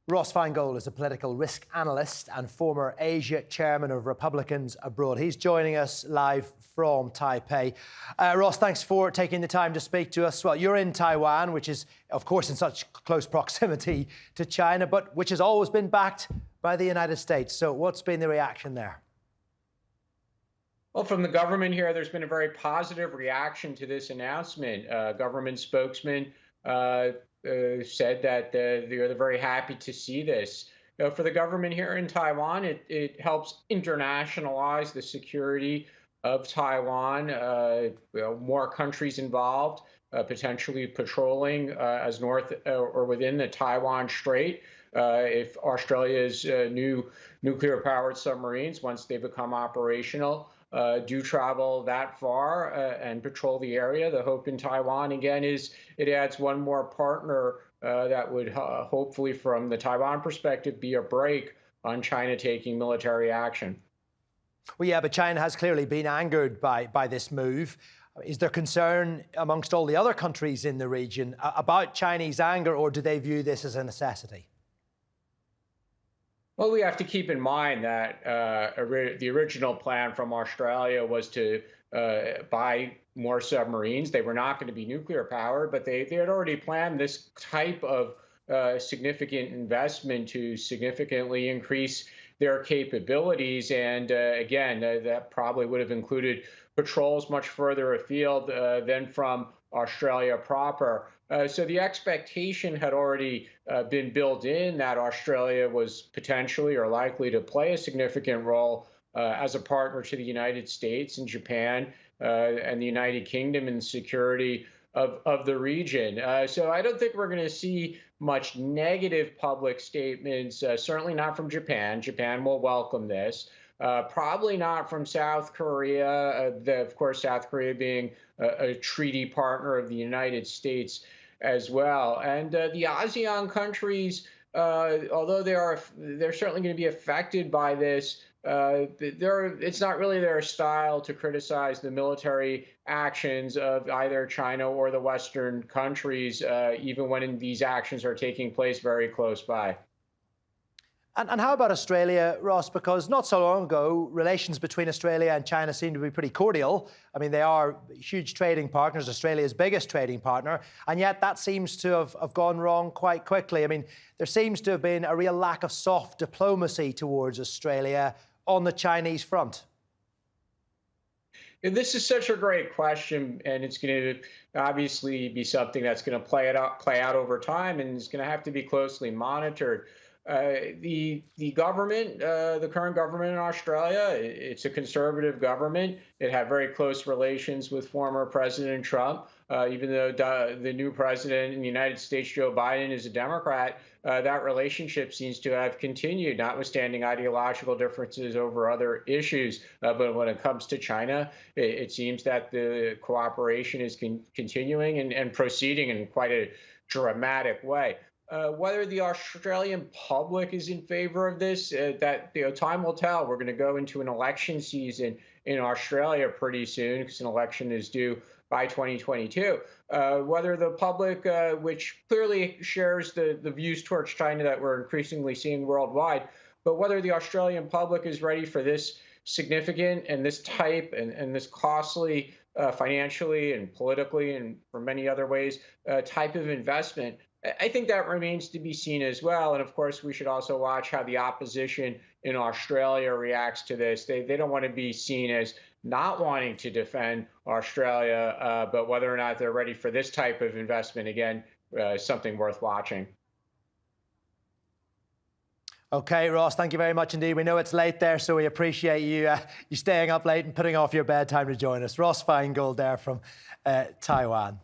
Ross Feingold is a political risk analyst and former Asia chairman of Republicans Abroad. He's joining us live from Taipei. Ross, thanks for taking the time to speak to us. Well, you're in Taiwan, which is, of course, in such close proximity to China, but which has always been backed by the United States. So what's been the reaction there? Well, from the government here, there's been a very positive reaction to this announcement. Government spokesman said that they're very happy to see this. For the government here in Taiwan, it helps internationalize the security of Taiwan. More countries involved, potentially patrolling as north or within the Taiwan Strait. If Australia's new nuclear-powered submarines, once they become operational, do travel that far and patrol the area. The hope in Taiwan, again, is it adds one more partner that would hopefully, from the Taiwan perspective, be a break on China taking military action. Well, yeah, but China has clearly been angered by this move. Is there concern amongst all the other countries in the region about Chinese anger, or do they view this as a necessity? Well, we have to keep in mind that the original plan from Australia was to buy more submarines. They were not going to be nuclear powered, but they had already planned this type of significant investment to significantly increase their capabilities. And again, that probably would have included patrols much further afield than from Australia proper. So the expectation had already been built in that Australia was potentially or likely to play a significant role as a partner to the United States and Japan and the United Kingdom in the security of the region. So I don't think we're going to see much negative public statements, certainly not from Japan. Japan will welcome this. Probably not from South Korea, of course, South Korea being a treaty partner of the United States as well. And the ASEAN countries, although they're certainly going to be affected by this, it's not really their style to criticize the military actions of either China or the Western countries, even when these actions are taking place very close by. And how about Australia, Ross? Because not so long ago, relations between Australia and China seemed to be pretty cordial. I mean, they are huge trading partners, Australia's biggest trading partner, and yet that seems to have gone wrong quite quickly. I mean, there seems to have been a real lack of soft diplomacy towards Australia on the Chinese front. This is such a great question, and it's going to obviously be something that's going to play out over time, and is going to have to be closely monitored. The government, the current government in Australia, it's a conservative government. It had very close relations with former President Trump, even though the new president in the United States, Joe Biden, is a Democrat. That relationship seems to have continued, notwithstanding ideological differences over other issues. But when it comes to China, it seems that the cooperation is continuing and proceeding in quite a dramatic way. Whether the Australian public is in favor of this, time will tell. We're going to go into an election season in Australia pretty soon, because an election is due by 2022. Whether the public, which clearly shares the views towards China that we're increasingly seeing worldwide, but whether the Australian public is ready for this significant and this type and this costly financially and politically and for many other ways type of investment, I think that remains to be seen as well. And of course, we should also watch how the opposition in Australia reacts to this. They don't want to be seen as not wanting to defend Australia, but whether or not they're ready for this type of investment, again, is something worth watching. OK, Ross, thank you very much indeed. We know it's late there, so we appreciate you staying up late and putting off your bedtime to join us. Ross Feingold there from Taiwan.